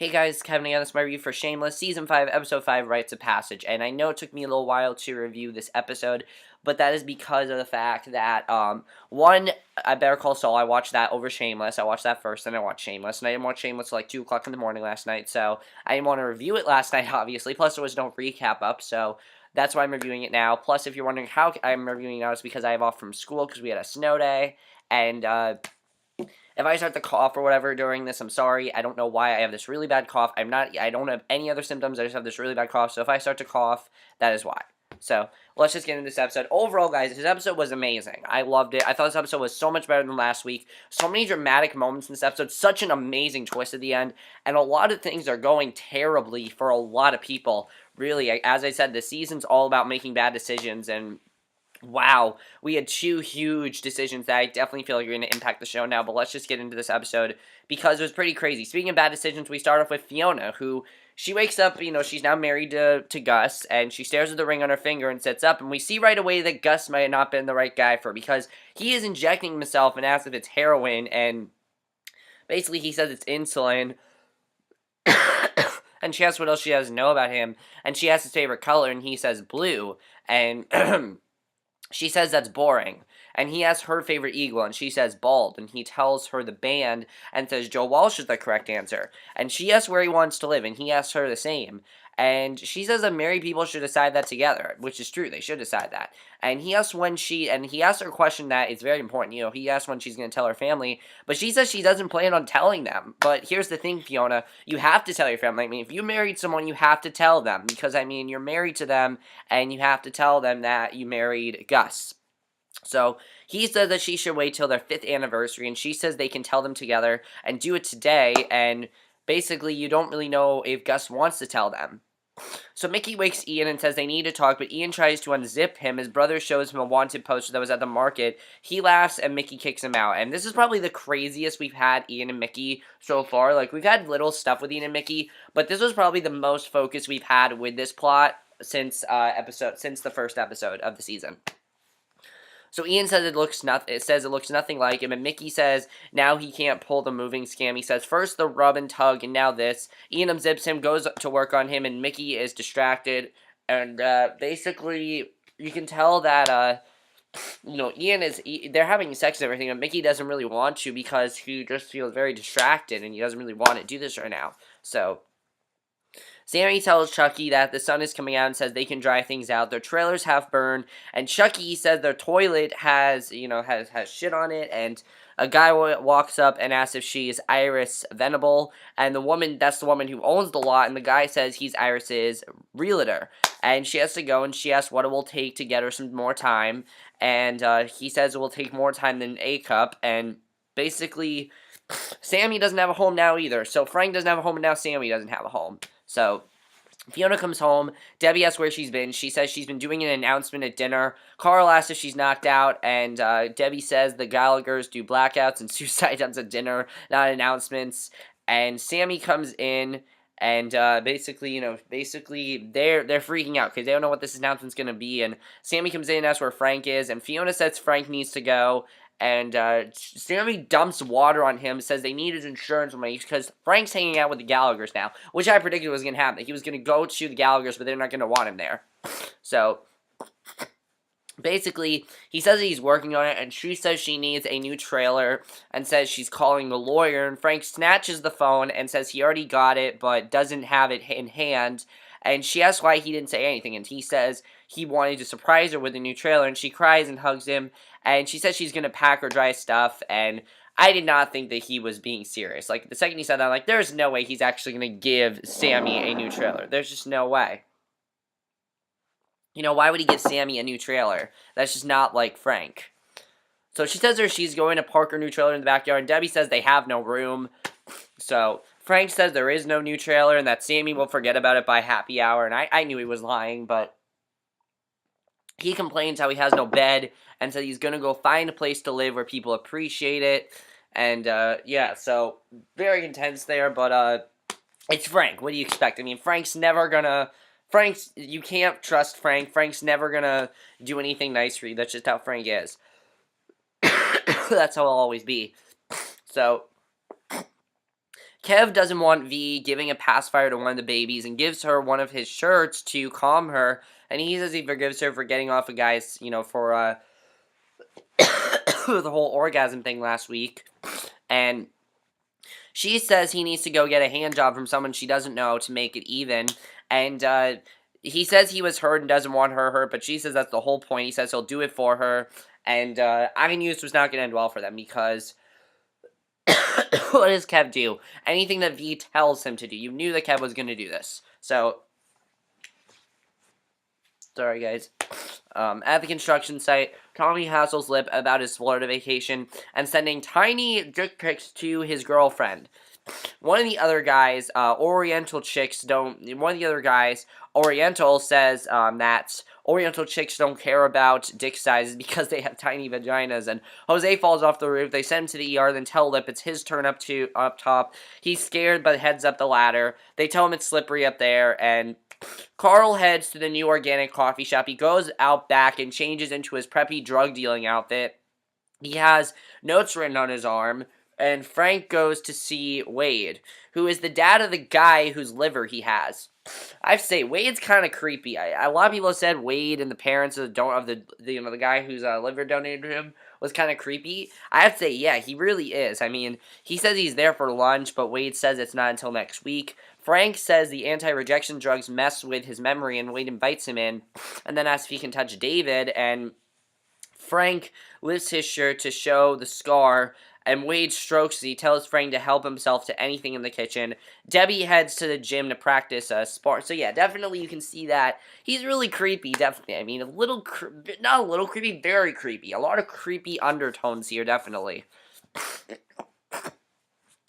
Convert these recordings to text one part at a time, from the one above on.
Hey guys, Kevin again. This is my review for Shameless, Season 5, Episode 5, Rites of Passage. And I know it took me a little while to review this episode, but that is because of the fact that, one, I Better Call Saul, I watched that over Shameless. I watched that first, then I watched Shameless. And I didn't watch Shameless till like 2 o'clock in the morning last night, so I didn't want to review it last night, obviously. Plus, there was no recap up, so that's why I'm reviewing it now. Plus, if you're wondering how I'm reviewing it now, it's because I have off from school because we had a snow day, and, if I start to cough or whatever during this, I'm sorry. I don't know why I have this really bad cough. I don't have any other symptoms. I just have this really bad cough. So if I start to cough, that is why. So let's just get into this episode. Overall, guys, this episode was amazing. I loved it. I thought this episode was so much better than last week. So many dramatic moments in this episode. Such an amazing twist at the end. And a lot of things are going terribly for a lot of people. Really, as I said, the season's all about making bad decisions, and wow, we had two huge decisions that I definitely feel like are going to impact the show now, but let's just get into this episode because it was pretty crazy. Speaking of bad decisions, we start off with Fiona, who, she wakes up, she's now married to Gus, and she stares at the ring on her finger and sits up, and we see right away that Gus might have not been the right guy for her because he is injecting himself and asks if it's heroin, and basically he says it's insulin. And she asks what else she has to know about him, and she asks his favorite color, and he says blue, and she says that's boring, and he asks her favorite eagle, and she says bald, and he tells her the band, and says Joe Walsh is the correct answer, and she asks where he wants to live, and he asks her the same, and she says that married people should decide that together, which is true, they should decide that, and he asks he asks her a question that is very important, he asks when she's going to tell her family, but she says she doesn't plan on telling them, but here's the thing, Fiona, you have to tell your family. I mean, if you married someone, you have to tell them, because, I mean, you're married to them, and you have to tell them that you married Gus. So he says that she should wait till their 5th anniversary, and she says they can tell them together and do it today, and basically you don't really know if Gus wants to tell them. So Mickey wakes Ian and says they need to talk, but Ian tries to unzip him. His brother shows him a wanted poster that was at the market. He laughs, and Mickey kicks him out. And this is probably the craziest we've had Ian and Mickey so far. Like, we've had little stuff with Ian and Mickey, but this was probably the most focus we've had with this plot since the first episode of the season. So Ian says it looks nothing like him, and Mickey says now he can't pull the moving scam. He says first the rub and tug, and now this. Ian unzips him, goes to work on him, and Mickey is distracted. And basically, you can tell that they're having sex and everything, and Mickey doesn't really want to because he just feels very distracted, and he doesn't really want to do this right now. So Sammi tells Chucky that the sun is coming out and says they can dry things out. Their trailer's half burned, and Chucky says their toilet has shit on it, and a guy walks up and asks if she is Iris Venable, and that's the woman who owns the lot, and the guy says he's Iris's realtor, and she has to go, and she asks what it will take to get her some more time, and he says it will take more time than a cup, and basically Sammi doesn't have a home now either, so Frank doesn't have a home, and now Sammi doesn't have a home. So Fiona comes home. Debbie asks where she's been. She says she's been doing an announcement at dinner. Carl asks if she's knocked out, and Debbie says the Gallaghers do blackouts and suicide attempts at dinner, not announcements. And Sammi comes in, and basically they're freaking out because they don't know what this announcement's gonna be. And Sammi comes in and asks where Frank is, and Fiona says Frank needs to go. And Sammi dumps water on him, says they need his insurance money because Frank's hanging out with the Gallaghers now, which I predicted was going to happen. He was going to go to the Gallaghers, but they're not going to want him there. So basically, he says that he's working on it, and she says she needs a new trailer and says she's calling the lawyer, and Frank snatches the phone and says he already got it but doesn't have it in hand. And she asks why he didn't say anything, and he says he wanted to surprise her with a new trailer, and she cries and hugs him, and she says she's going to pack her dry stuff, and I did not think that he was being serious. Like, the second he said that, I'm like, there's no way he's actually going to give Sammi a new trailer. There's just no way. Why would he give Sammi a new trailer? That's just not like Frank. So she says she's going to park her new trailer in the backyard, and Debbie says they have no room. So Frank says there is no new trailer and that Sammi will forget about it by happy hour, and I knew he was lying, but he complains how he has no bed and said he's going to go find a place to live where people appreciate it, and yeah, so very intense there, but it's Frank. What do you expect? I mean, you can't trust Frank. Frank's never going to do anything nice for you. That's just how Frank is. That's how he'll always be. So Kev doesn't want V giving a pacifier to one of the babies and gives her one of his shirts to calm her. And he says he forgives her for getting off a guy's, for the whole orgasm thing last week. And she says he needs to go get a hand job from someone she doesn't know to make it even. And he says he was hurt and doesn't want her hurt, but she says that's the whole point. He says he'll do it for her. And I knew this was not going to end well for them because what does Kev do? Anything that V tells him to do. You knew that Kev was going to do this. So, sorry guys. At the construction site, Tommy hassles Lip about his Florida vacation and sending tiny dick pics to his girlfriend. One of the other guys, Oriental says that Oriental chicks don't care about dick sizes because they have tiny vaginas, and Jose falls off the roof. They send him to the ER, then tell Lip it's his turn up top. He's scared but heads up the ladder. They tell him it's slippery up there, and Carl heads to the new organic coffee shop. He goes out back and changes into his preppy drug dealing outfit. He has notes written on his arm. And Frank goes to see Wade, who is the dad of the guy whose liver he has. I have to say, Wade's kind of creepy. A lot of people have said Wade and the parents of the guy whose liver donated to him was kind of creepy. I have to say, yeah, he really is. I mean, he says he's there for lunch, but Wade says it's not until next week. Frank says the anti-rejection drugs mess with his memory, and Wade invites him in, and then asks if he can touch David, and Frank lifts his shirt to show the scar, and Wade strokes as he tells Frank to help himself to anything in the kitchen. Debbie heads to the gym to practice sport. So yeah, definitely you can see that. He's really creepy, definitely. I mean, not a little creepy, very creepy. A lot of creepy undertones here, definitely.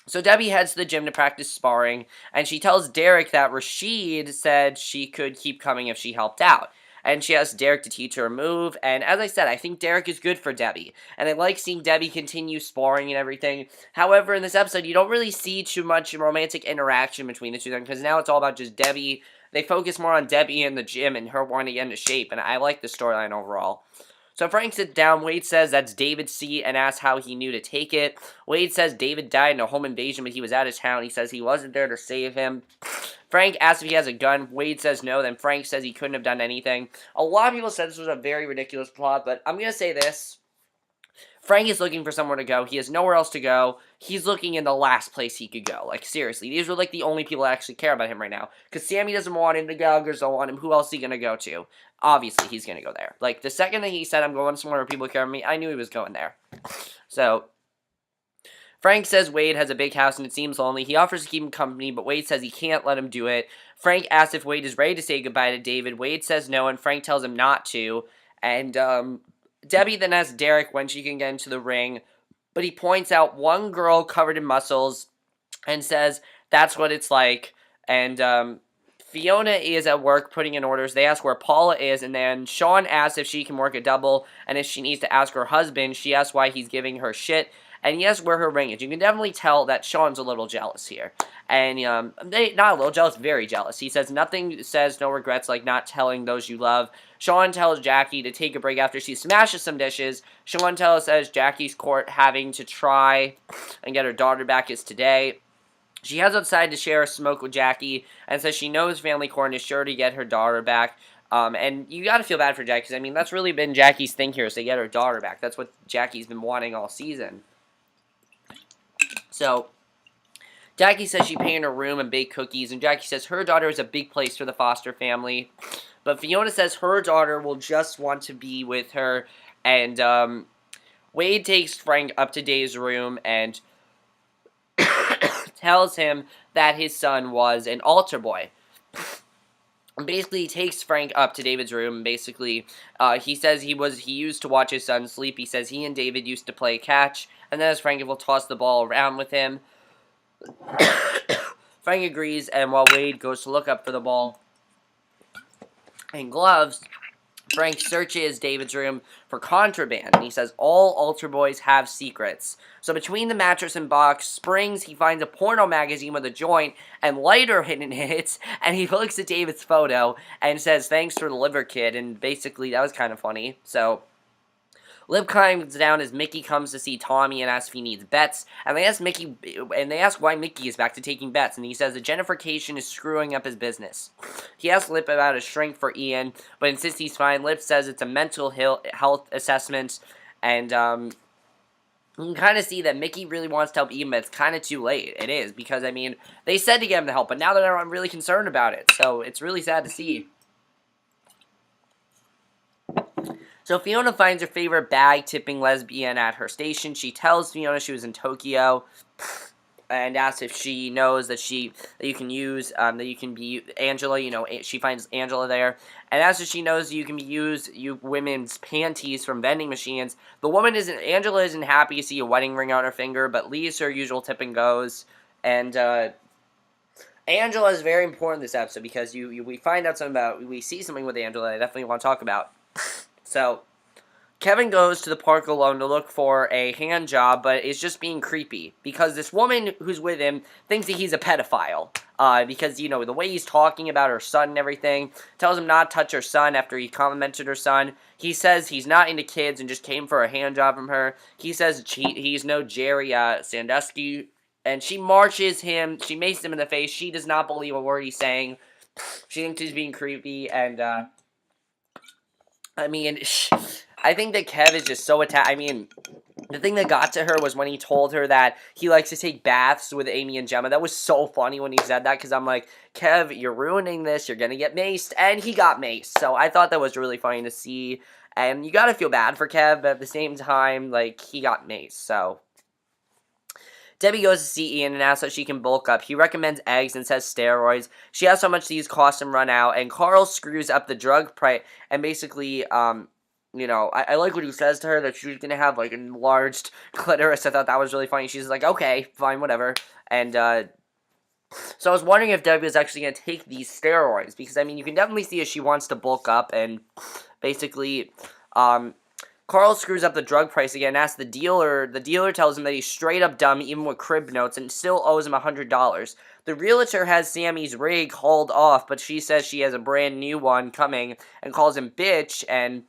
So Debbie heads to the gym to practice sparring, and she tells Derek that Rashid said she could keep coming if she helped out. And she asks Derek to teach her a move, and as I said, I think Derek is good for Debbie. And I like seeing Debbie continue sparring and everything. However, in this episode, you don't really see too much romantic interaction between the two of them, because now it's all about just Debbie. They focus more on Debbie in the gym and her wanting to get into shape, and I like the storyline overall. So Frank sits down. Wade says that's David's seat and asks how he knew to take it. Wade says David died in a home invasion, but he was out of town. He says he wasn't there to save him. Frank asks if he has a gun. Wade says no. Then Frank says he couldn't have done anything. A lot of people said this was a very ridiculous plot, but I'm going to say this. Frank is looking for somewhere to go. He has nowhere else to go. He's looking in the last place he could go. Like, seriously. These are, like, the only people that actually care about him right now. Because Sammi doesn't want him. The Gallaghers don't want him. Who else is he going to go to? Obviously, he's going to go there. Like, the second that he said, I'm going somewhere where people care about me, I knew he was going there. So, Frank says Wade has a big house and it seems lonely. He offers to keep him company, but Wade says he can't let him do it. Frank asks if Wade is ready to say goodbye to David. Wade says no, and Frank tells him not to. And, Debbie then asks Derek when she can get into the ring, but he points out one girl covered in muscles and says that's what it's like. And Fiona is at work putting in orders. They ask where Paula is, and then Sean asks if she can work a double, and if she needs to ask her husband. She asks why he's giving her shit, and he asks where her ring is. You can definitely tell that Sean's a little jealous here. And they not a little jealous, very jealous. He says nothing says no regrets like not telling those you love. Sean tells Jackie to take a break after she smashes some dishes. Sean says Jackie's court having to try and get her daughter back is today. She heads outside to share a smoke with Jackie and says she knows family court is sure to get her daughter back. And you gotta feel bad for Jackie, because, I mean, that's really been Jackie's thing here, is to get her daughter back. That's what Jackie's been wanting all season. So, Jackie says she painted her room and baked cookies, and Jackie says her daughter is a big place for the Foster family. But Fiona says her daughter will just want to be with her, and Wade takes Frank up to Dave's room and tells him that his son was an altar boy. Basically, he takes Frank up to David's room, and basically, he says he used to watch his son sleep. He says he and David used to play catch, and then as Frank will toss the ball around with him. Frank agrees, and while Wade goes to look up for the ball and gloves, Frank searches David's room for contraband, and he says all altar boys have secrets. So between the mattress and box springs, he finds a porno magazine with a joint and lighter hidden in it, and he looks at David's photo and says, thanks for the liver, kid, and basically that was kind of funny. So Lip comes down as Mickey comes to see Tommy and asks if he needs bets, and they ask why Mickey is back to taking bets, and he says that gentrification is screwing up his business. He asks Lip about a shrink for Ian, but insists he's fine. Lip says it's a mental health assessment, and you can kind of see that Mickey really wants to help Ian, but it's kind of too late. It is, because, I mean, they said to get him the help, but now they're really concerned about it, so it's really sad to see. So Fiona finds her favorite bag-tipping lesbian at her station. She tells Fiona she was in Tokyo and asks if she knows that you can use, that you can be Angela, she finds Angela there. And asks if she knows you can use women's panties from vending machines. Angela isn't happy to see a wedding ring on her finger, but leaves her usual tip and goes. And, Angela is very important in this episode because we find out we see something with Angela that I definitely want to talk about. So, Kevin goes to the park alone to look for a hand job, but is just being creepy, because this woman who's with him thinks that he's a pedophile, because, the way he's talking about her son and everything, tells him not to touch her son after he complimented her son. He says he's not into kids and just came for a hand job from her. He says he's no Jerry Sandusky, and she makes him in the face. She does not believe a word he's saying. She thinks he's being creepy, and, I mean, I think that Kev is just so attached. I mean, the thing that got to her was when he told her that he likes to take baths with Amy and Gemma. That was so funny when he said that, because I'm like, Kev, you're ruining this. You're going to get maced. And he got maced. So I thought that was really funny to see. And you got to feel bad for Kev, but at the same time, like, he got maced. So Debbie goes to see Ian and asks how she can bulk up. He recommends eggs and says steroids. She asks how much these cost and run out, and Carl screws up the drug price, and basically, I like what he says to her, that she's going to have, like, an enlarged clitoris. I thought that was really funny. She's like, okay, fine, whatever. And, so I was wondering if Debbie was actually going to take these steroids, because, I mean, you can definitely see if she wants to bulk up, and basically, Carl screws up the drug price again and asks the dealer. The dealer tells him that he's straight up dumb, even with crib notes, and still owes him $100. The realtor has Sammy's rig hauled off, but she says she has a brand new one coming and calls him bitch, and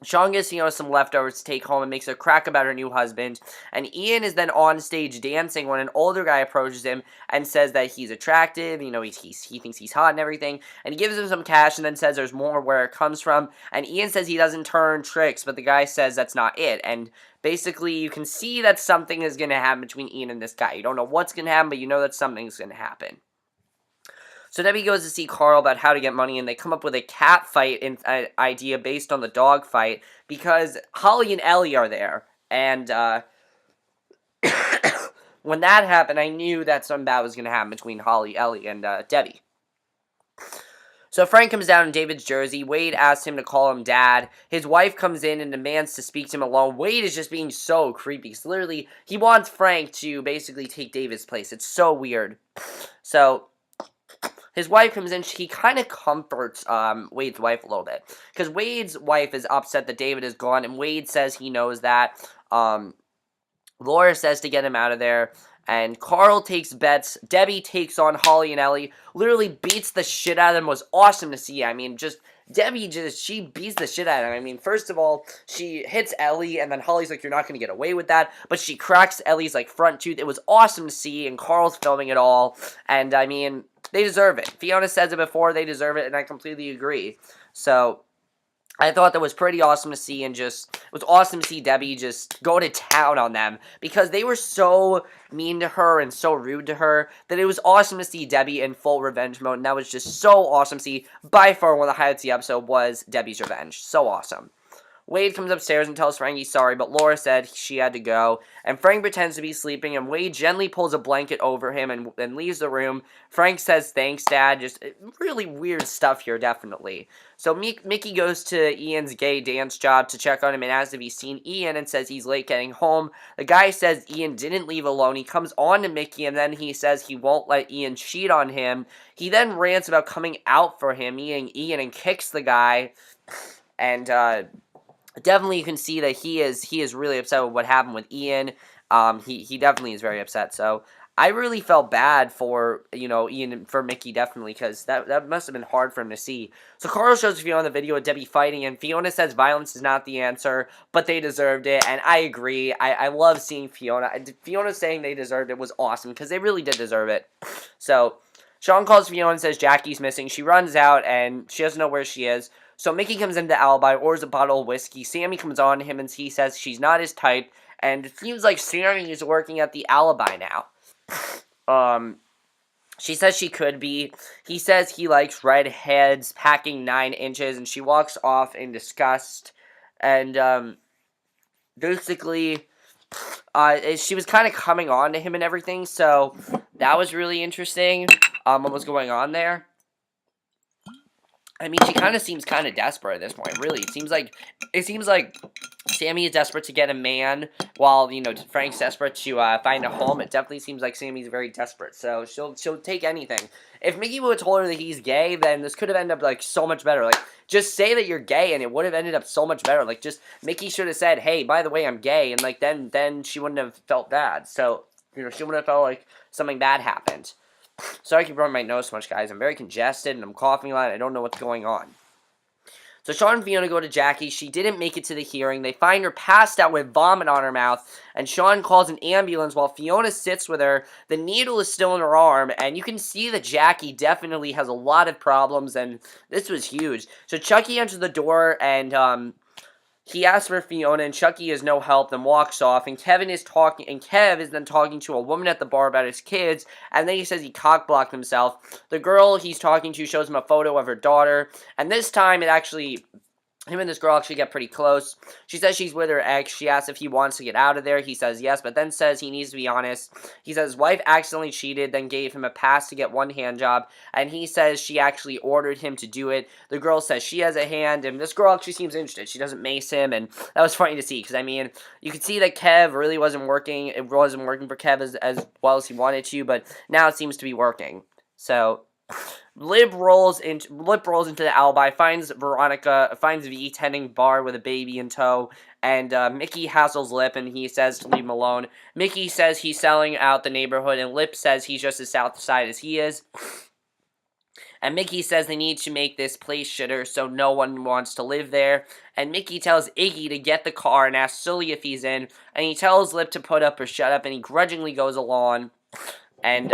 Sean gives Fiona some leftovers to take home and makes her crack about her new husband. And Ian is then on stage dancing when an older guy approaches him and says that he's attractive, he thinks he's hot and everything. And he gives him some cash and then says there's more where it comes from. And Ian says he doesn't turn tricks, but the guy says that's not it. And basically you can see that something is going to happen between Ian and this guy. You don't know what's going to happen, but you know that something's going to happen. So Debbie goes to see Carl about how to get money, and they come up with a cat fight idea based on the dog fight, because Holly and Ellie are there. And when that happened, I knew that something bad was going to happen between Holly, Ellie, and Debbie. So Frank comes down in David's jersey. Wade asks him to call him Dad. His wife comes in and demands to speak to him alone. Wade is just being so creepy. So literally, he wants Frank to basically take David's place. It's so weird. So his wife comes in. He kind of comforts Wade's wife a little bit, because Wade's wife is upset that David is gone, and Wade says he knows that. Laura says to get him out of there, and Carl takes bets. Debbie takes on Holly and Ellie, literally beats the shit out of them. It was awesome to see. I mean, Debbie she beats the shit out of him. I mean, first of all, she hits Ellie, and then Holly's like, you're not going to get away with that. But she cracks Ellie's, like, front tooth. It was awesome to see, and Carl's filming it all. And, I mean, they deserve it. Fiona says it before, they deserve it, and I completely agree. So I thought that was pretty awesome to see, and it was awesome to see Debbie just go to town on them, because they were so mean to her and so rude to her that it was awesome to see Debbie in full revenge mode, and that was just so awesome to see. By far, one of the highlights of the episode was Debbie's revenge. So awesome. Wade comes upstairs and tells Frank he's sorry, but Laura said she had to go. And Frank pretends to be sleeping, and Wade gently pulls a blanket over him and leaves the room. Frank says, thanks, Dad. Just really weird stuff here, definitely. So Mickey goes to Ian's gay dance job to check on him and asks if he's seen Ian, and says he's late getting home. The guy says Ian didn't leave alone. He comes on to Mickey, and then he says he won't let Ian cheat on him. He then rants about coming out for him, Ian, and kicks the guy. And, definitely you can see that he is really upset with what happened with Ian. He definitely is very upset. So I really felt bad for, Ian, for Mickey, definitely, because that must have been hard for him to see. So Carl shows Fiona the video of Debbie fighting, and Fiona says violence is not the answer, but they deserved it, and I agree. I love seeing Fiona. Fiona saying they deserved it was awesome, because they really did deserve it. So Sean calls Fiona and says Jackie's missing. She runs out, and she doesn't know where she is. So Mickey comes into the alibi, orders a bottle of whiskey. Sammi comes on to him, and he says she's not his type, and it seems like Sammi is working at the alibi now. She says she could be. He says he likes redheads packing 9 inches, and she walks off in disgust. And, basically, she was kind of coming on to him and everything, so that was really interesting, what was going on there. I mean, she kind of seems kind of desperate at this point, really. It seems like Sammi is desperate to get a man, while, Frank's desperate to find a home. It definitely seems like Sammy's very desperate, so she'll take anything. If Mickey would have told her that he's gay, then this could have ended up, like, so much better. Like, just say that you're gay, and it would have ended up so much better. Like, just, Mickey should have said, hey, by the way, I'm gay, and, like, then she wouldn't have felt bad. So, she wouldn't have felt like something bad happened. Sorry I keep running my nose so much, guys. I'm very congested, and I'm coughing a lot. I don't know what's going on. So Sean and Fiona go to Jackie. She didn't make it to the hearing. They find her passed out with vomit on her mouth, and Sean calls an ambulance while Fiona sits with her. The needle is still in her arm, and you can see that Jackie definitely has a lot of problems, and this was huge. So Chucky enters the door, and he asks for Fiona, and Chucky is no help, then walks off, and Kev is then talking to a woman at the bar about his kids, and then he says he cock-blocked himself. The girl he's talking to shows him a photo of her daughter, and this time him and this girl actually get pretty close. She says she's with her ex. She asks if he wants to get out of there. He says yes, but then says he needs to be honest. He says his wife accidentally cheated, then gave him a pass to get one hand job, and he says she actually ordered him to do it. The girl says she has a hand, and this girl actually seems interested. She doesn't mace him, and that was funny to see, because, I mean, you could see that Kev really wasn't working. It wasn't working for Kev as well as he wanted to, but now it seems to be working. So Lip rolls into the alibi, finds V tending bar with a baby in tow, and Mickey hassles Lip, and he says to leave him alone. Mickey says he's selling out the neighborhood, and Lip says he's just as south side as he is. And Mickey says they need to make this place shitter so no one wants to live there. And Mickey tells Iggy to get the car and asks Sully if he's in, and he tells Lip to put up or shut up, and he grudgingly goes along. And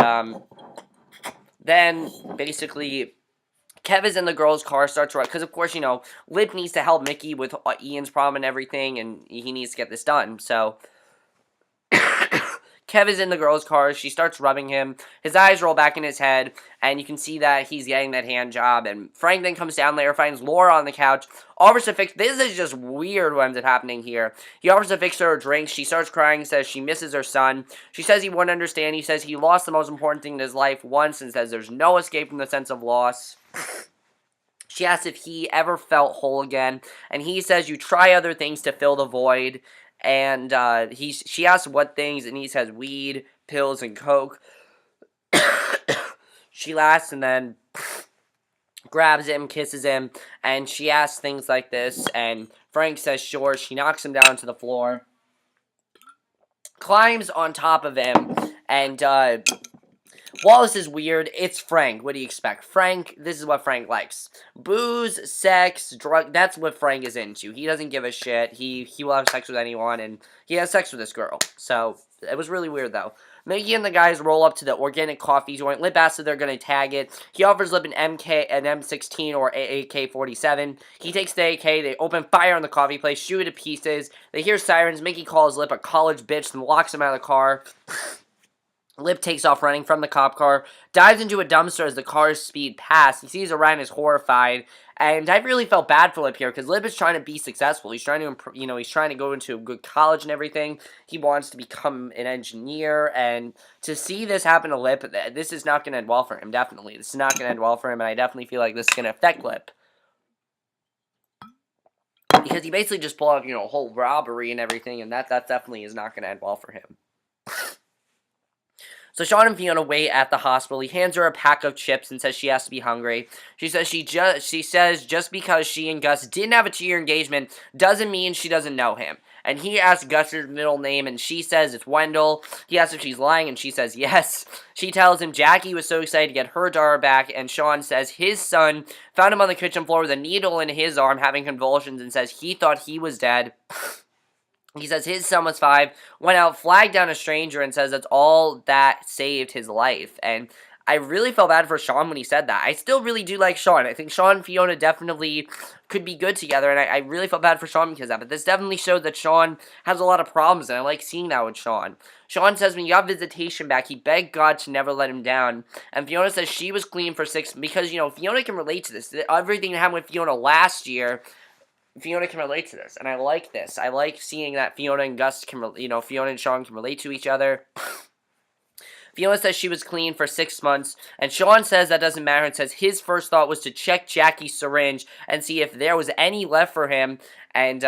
then, basically, Kev is in the girl's car, starts running, because, of course, Lip needs to help Mickey with Ian's problem and everything, and he needs to get this done, so Kev is in the girl's car, she starts rubbing him, his eyes roll back in his head, and you can see that he's getting that hand job, and Frank then comes down later, finds Laura on the couch, offers to fix, this is just weird what ends up happening here, he offers to fix her a drink, she starts crying, says she misses her son, she says he wouldn't understand, he says he lost the most important thing in his life once, and says there's no escape from the sense of loss. She asks if he ever felt whole again, and he says you try other things to fill the void, and she asks what things, and he says weed, pills, and coke. She laughs and then grabs him, kisses him, and she asks things like this, and Frank says sure. She knocks him down to the floor, climbs on top of him, and while this is weird, it's Frank. What do you expect? Frank, this is what Frank likes. Booze, sex, drug, that's what Frank is into. He doesn't give a shit. He will have sex with anyone, and he has sex with this girl. So, it was really weird, though. Mickey and the guys roll up to the organic coffee joint. Lip asks if they're going to tag it. He offers Lip an M16 or AK-47. He takes the AK. They open fire on the coffee place, shoot it to pieces. They hear sirens. Mickey calls Lip a college bitch and locks him out of the car. Lip takes off running from the cop car, dives into a dumpster as the cars speed past. He sees Orion is horrified, and I really felt bad for Lip here, because Lip is trying to be successful. He's trying to, he's trying to go into a good college and everything. He wants to become an engineer, and to see this happen to Lip, this is not going to end well for him, definitely. This is not going to end well for him, and I definitely feel like this is going to affect Lip. Because he basically just pulled out, a whole robbery and everything, and that definitely is not going to end well for him. So Sean and Fiona wait at the hospital. He hands her a pack of chips and says she has to be hungry. She says just because she and Gus didn't have a 2-year engagement doesn't mean she doesn't know him. and he asks Gus's middle name, and she says it's Wendell. He asks if she's lying, and she says yes. She tells him Jackie was so excited to get her daughter back, and Sean says his son found him on the kitchen floor with a needle in his arm having convulsions and says he thought he was dead. He says his son was 5, went out, flagged down a stranger, and says that's all that saved his life. And I really felt bad for Sean when he said that. I still really do like Sean. I think Sean and Fiona definitely could be good together, and I really felt bad for Sean because of that. But this definitely showed that Sean has a lot of problems, and I like seeing that with Sean. Sean says when he got visitation back, he begged God to never let him down. And Fiona says she was clean for 6, because, Fiona can relate to this. Everything that happened with Fiona last year, Fiona can relate to this, and I like this. I like seeing that Fiona and Gus can, Fiona and Sean can relate to each other. Fiona says she was clean for 6 months, and Sean says that doesn't matter and says his first thought was to check Jackie's syringe and see if there was any left for him, and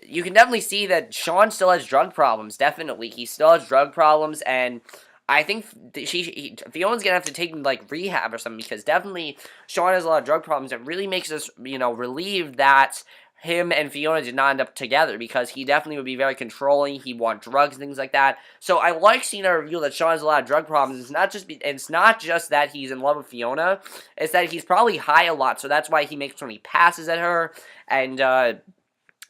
you can definitely see that Sean still has drug problems, definitely. He still has drug problems, and I think Fiona's gonna have to take him like rehab or something, because definitely Sean has a lot of drug problems. It really makes us, relieved that him and Fiona did not end up together, because he definitely would be very controlling. He'd want drugs and things like that. So I like seeing a reveal that Sean has a lot of drug problems. It's not just that he's in love with Fiona. It's that he's probably high a lot. So that's why he makes so many passes at her. And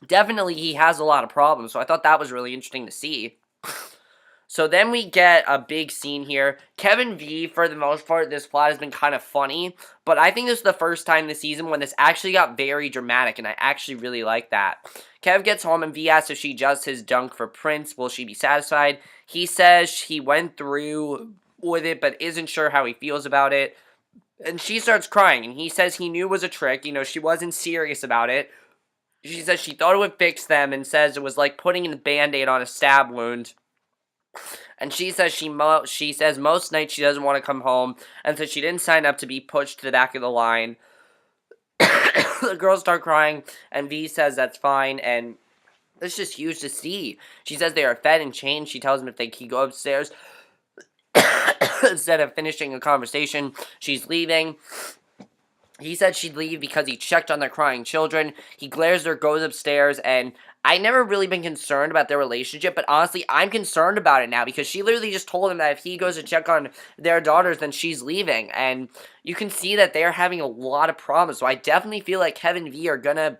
definitely he has a lot of problems. So I thought that was really interesting to see. So then we get a big scene here. Kev and V, for the most part, this plot has been kind of funny, but I think this is the first time this season when this actually got very dramatic, and I actually really like that. Kev gets home, and V asks if she adjusts his junk for Prince. Will she be satisfied? He says he went through with it, but isn't sure how he feels about it. And she starts crying, and he says he knew it was a trick. she wasn't serious about it. She says she thought it would fix them, and says it was like putting a Band-Aid on a stab wound. And she says she says most nights she doesn't want to come home, and says she didn't sign up to be pushed to the back of the line. The girls start crying, and V says that's fine, and it's just huge to see. She says they are fed and changed. She tells them if they can go upstairs instead of finishing a conversation. She's leaving. He said she'd leave because he checked on their crying children. He glares at her, goes upstairs, and I never really been concerned about their relationship, but honestly, I'm concerned about it now, because she literally just told him that if he goes to check on their daughters, then she's leaving, and you can see that they're having a lot of problems. So I definitely feel like Kev and V are gonna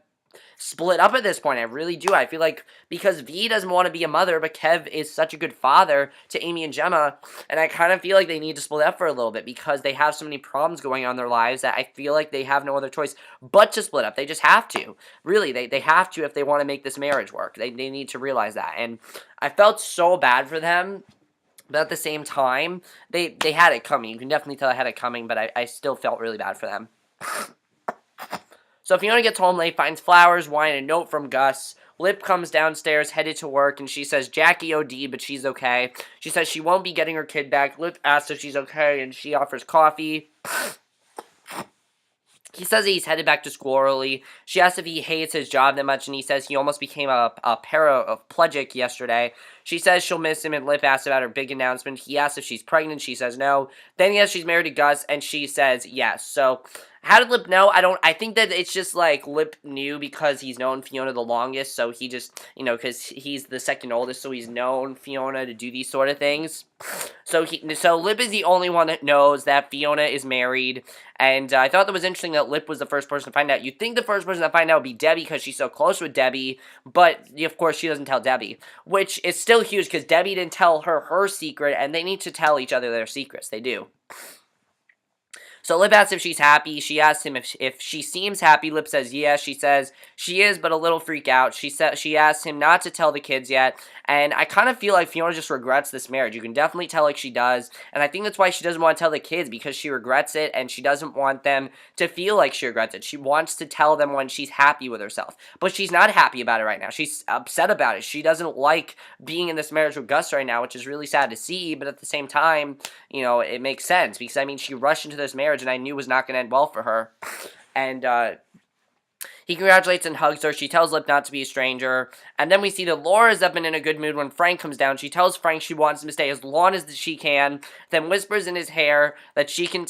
split up at this point. I really do. I feel like because V doesn't want to be a mother, but Kev is such a good father to Amy and Gemma, and I kind of feel like they need to split up for a little bit, because they have so many problems going on in their lives that I feel like they have no other choice but to split up. They just have to. Really, they have to if they want to make this marriage work. They need to realize that, and I felt so bad for them. But at the same time, they had it coming. You can definitely tell they had it coming, but I still felt really bad for them. So Fiona gets home late, finds flowers, wine, and a note from Gus. Lip comes downstairs, headed to work, and she says Jackie OD, but she's okay. She says she won't be getting her kid back. Lip asks if she's okay, and she offers coffee. He says he's headed back to school early. She asks if he hates his job that much, and he says he almost became a paraplegic yesterday. She says she'll miss him, and Lip asks about her big announcement. He asks if she's pregnant. She says no. Then he asks if she's married to Gus, and she says yes. So how did Lip know? I think that it's just like Lip knew because he's known Fiona the longest, so he just, because he's the second oldest, so he's known Fiona to do these sort of things. So Lip is the only one that knows that Fiona is married, and I thought that was interesting that Lip was the first person to find out. You'd think the first person to find out would be Debbie because she's so close with Debbie, but of course she doesn't tell Debbie, which is still huge because Debbie didn't tell her secret, and they need to tell each other their secrets. They do. So Lip asks if she's happy. She asks him if she seems happy. Lip says yes. She says she is, but a little freak out. She asks him not to tell the kids yet. And I kind of feel like Fiona just regrets this marriage. You can definitely tell like she does. And I think that's why she doesn't want to tell the kids, because she regrets it and she doesn't want them to feel like she regrets it. She wants to tell them when she's happy with herself. But she's not happy about it right now. She's upset about it. She doesn't like being in this marriage with Gus right now, which is really sad to see. But at the same time, it makes sense. Because, she rushed into this marriage and I knew it was not going to end well for her. And, he congratulates and hugs her. She tells Lip not to be a stranger. And then we see that Laura's up and in a good mood when Frank comes down. She tells Frank she wants him to stay as long as she can. Then whispers in his hair that she can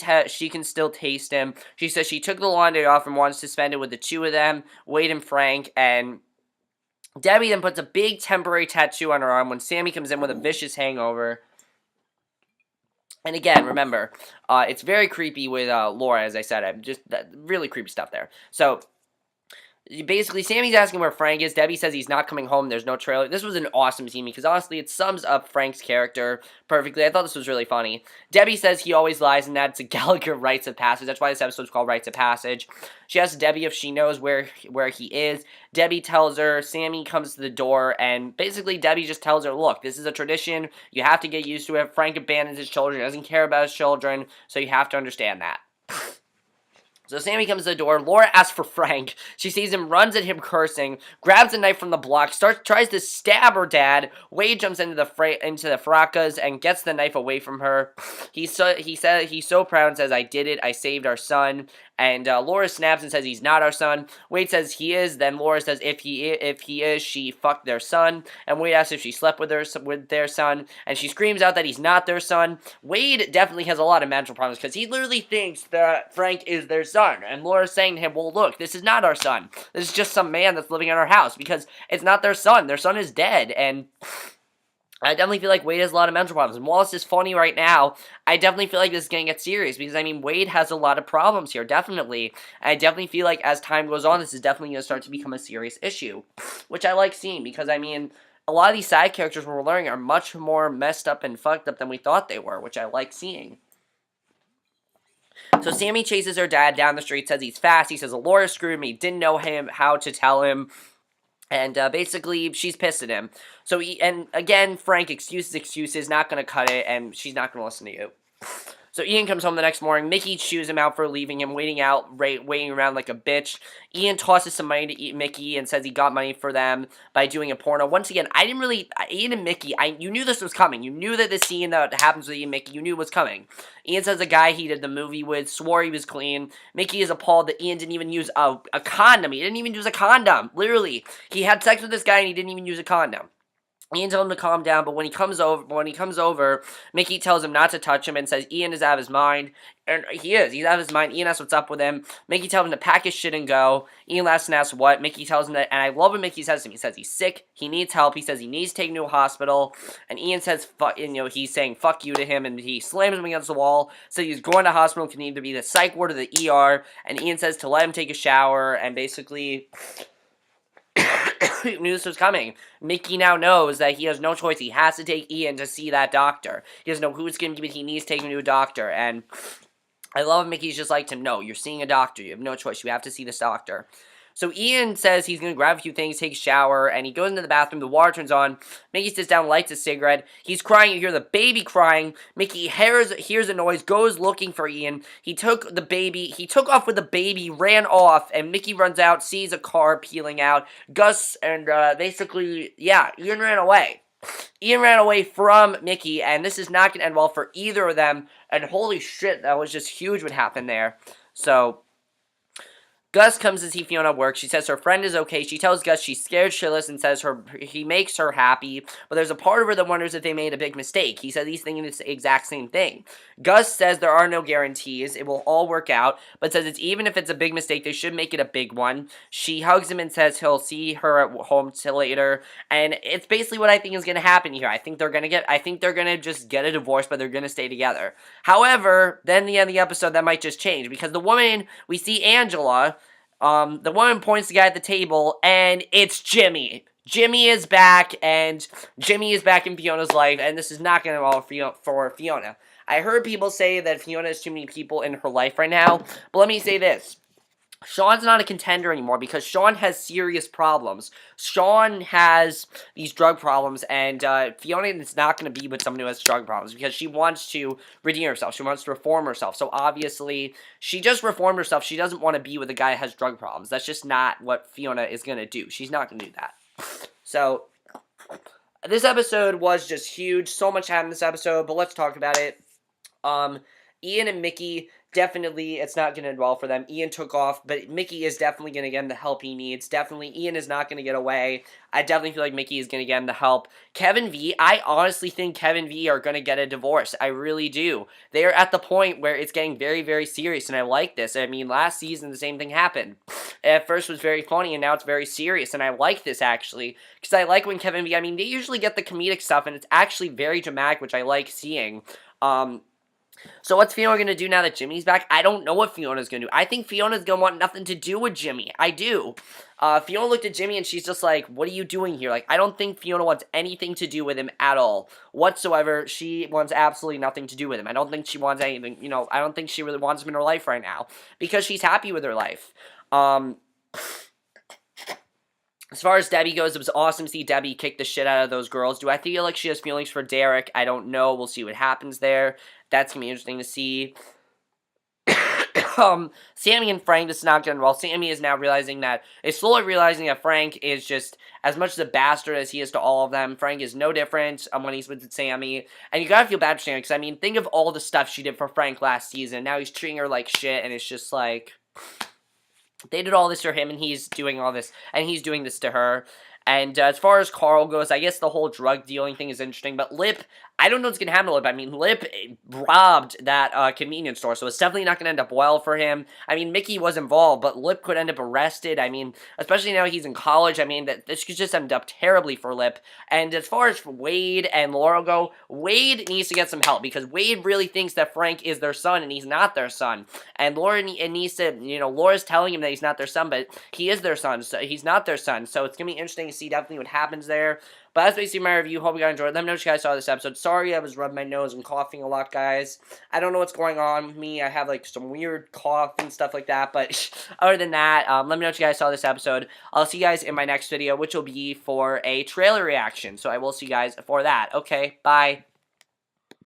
still taste him. She says she took the laundry off and wants to spend it with the two of them, Wade and Frank. And Debbie then puts a big temporary tattoo on her arm when Sammi comes in with a vicious hangover. And again, remember, it's very creepy with Laura, as I said. I'm just really creepy stuff there. So basically, Sammy's asking where Frank is. Debbie says he's not coming home. There's no trailer. This was an awesome scene because honestly, it sums up Frank's character perfectly. I thought this was really funny. Debbie says he always lies, and that's a Gallagher rites of passage. That's why this episode's called Rites of Passage. She asks Debbie if she knows where he is. Debbie tells her. Sammi comes to the door, and basically Debbie just tells her, look, this is a tradition. You have to get used to it. Frank abandons his children. He doesn't care about his children, so you have to understand that. So Sammi comes to the door. Laura asks for Frank. She sees him, runs at him cursing, grabs a knife from the block, tries to stab her dad. Wade jumps into the fracas and gets the knife away from her. He said he's so proud and says, I did it. I saved our son. And Laura snaps and says he's not our son. Wade says he is. Then Laura says if he is, she fucked their son. And Wade asks if she slept with their son. And she screams out that he's not their son. Wade definitely has a lot of mental problems because he literally thinks that Frank is their son. And Laura's saying to him, well, look, this is not our son. This is just some man that's living in our house because it's not their son. Their son is dead. And I definitely feel like Wade has a lot of mental problems. And while this is funny right now, I definitely feel like this is going to get serious. Because, I mean, Wade has a lot of problems here, definitely. And I definitely feel like as time goes on, this is definitely going to start to become a serious issue. Which I like seeing. Because, I mean, a lot of these side characters we're learning are much more messed up and fucked up than we thought they were. Which I like seeing. So Sammi chases her dad down the street, says he's fast. He says, Laura screwed me. Didn't know how to tell him. And basically, she's pissed at him. So, and again, Frank, excuses, not going to cut it, and she's not going to listen to you. So Ian comes home the next morning. Mickey chews him out for leaving him, waiting around like a bitch. Ian tosses some money to Mickey and says he got money for them by doing a porno. Once again, Ian and Mickey, you knew this was coming. You knew that the scene that happens with Ian and Mickey, you knew was coming. Ian says the guy he did the movie with swore he was clean. Mickey is appalled that Ian didn't even use a condom. He didn't even use a condom. Literally. He had sex with this guy and he didn't even use a condom. Ian tells him to calm down, but when he comes over, Mickey tells him not to touch him and says Ian is out of his mind. And he is. He's out of his mind. Ian asks what's up with him. Mickey tells him to pack his shit and go. Ian laughs and asks what. Mickey tells him that, and I love what Mickey says to him. He says he's sick. He needs help. He says he needs taken to a hospital. And Ian says, he's saying fuck you to him, and he slams him against the wall. So he's going to hospital, can either be the psych ward or the ER. And Ian says to let him take a shower, and basically knew this was coming. Mickey now knows that he has no choice. He has to take Ian to see that doctor. He doesn't know who it's going to be, but he needs to take him to a doctor. And I love Mickey's just like to him, no, you're seeing a doctor. You have no choice. You have to see this doctor. So Ian says he's going to grab a few things, take a shower, and he goes into the bathroom. The water turns on. Mickey sits down, lights a cigarette. He's crying. You hear the baby crying. Mickey hears a noise, goes looking for Ian. He took off with the baby, ran off, and Mickey runs out, sees a car peeling out. Gus and Ian ran away. Ian ran away from Mickey, and this is not going to end well for either of them. And holy shit, that was just huge what happened there. So Gus comes to see Fiona at work. She says her friend is okay. She tells Gus she's scared shitless and says he makes her happy. But there's a part of her that wonders if they made a big mistake. He says he's thinking the exact same thing. Gus says there are no guarantees. It will all work out. But says even if it's a big mistake, they should make it a big one. She hugs him and says he'll see her at home till later. And it's basically what I think is going to happen here. I think they're going to just get a divorce, but they're going to stay together. However, then the end of the episode, that might just change. Because the woman, we see Angela. The woman points the guy at the table, and it's Jimmy. Jimmy is back, and Jimmy is back in Fiona's life, and this is not going to all for Fiona. I heard people say that Fiona has too many people in her life right now, but let me say this. Sean's not a contender anymore because Sean has serious problems. Sean has these drug problems, and Fiona is not going to be with someone who has drug problems because she wants to redeem herself. She wants to reform herself. So obviously, she just reformed herself. She doesn't want to be with a guy who has drug problems. That's just not what Fiona is going to do. She's not going to do that. So this episode was just huge. So much happened in this episode, but let's talk about it. Ian and Mickey, definitely, it's not going to end well for them. Ian took off, but Mickey is definitely going to get him the help he needs. Definitely, Ian is not going to get away. I definitely feel like Mickey is going to get him the help. Kev and V, I honestly think Kev and V are going to get a divorce. I really do. They are at the point where it's getting very, very serious, and I like this. I mean, last season, the same thing happened. at first was very funny, and now it's very serious, and I like this, actually, because I like when Kev and V, I mean, they usually get the comedic stuff, and it's actually very dramatic, which I like seeing. So what's Fiona going to do now that Jimmy's back? I don't know what Fiona's going to do. I think Fiona's going to want nothing to do with Jimmy. I do. Fiona looked at Jimmy and she's just like, what are you doing here? Like, I don't think Fiona wants anything to do with him at all. Whatsoever. She wants absolutely nothing to do with him. I don't think she wants anything, you know, I don't think she really wants him in her life right now. Because she's happy with her life. As far as Debbie goes, it was awesome to see Debbie kick the shit out of those girls. Do I feel like she has feelings for Derek? I don't know. We'll see what happens there. That's going to be interesting to see. Sammi and Frank, this is not going well. Sammi is now slowly realizing that Frank is just as much as a bastard as he is to all of them. Frank is no different when he's with Sammi. And you gotta feel bad for Sammi, because, I mean, think of all the stuff she did for Frank last season. Now he's treating her like shit, and it's just like, they did all this for him, and he's doing all this, and he's doing this to her. And as far as Carl goes, I guess the whole drug dealing thing is interesting, but Lip, I don't know what's going to happen to Lip. I mean, Lip robbed that convenience store, so it's definitely not going to end up well for him. I mean, Mickey was involved, but Lip could end up arrested. I mean, especially now he's in college, I mean, this could just end up terribly for Lip. And as far as Wade and Laura go, Wade needs to get some help, because Wade really thinks that Frank is their son, and he's not their son. And Laura needs to, you know, Laura's telling him that he's not their son, but he is their son, so he's not their son. So it's going to be interesting to see definitely what happens there. But that's basically my review. Hope you guys enjoyed. Let me know what you guys saw this episode. Sorry I was rubbing my nose and coughing a lot, guys. I don't know what's going on with me. I have, like, some weird cough and stuff like that. But other than that, let me know what you guys saw this episode. I'll see you guys in my next video, which will be for a trailer reaction. So I will see you guys for that. Okay, bye.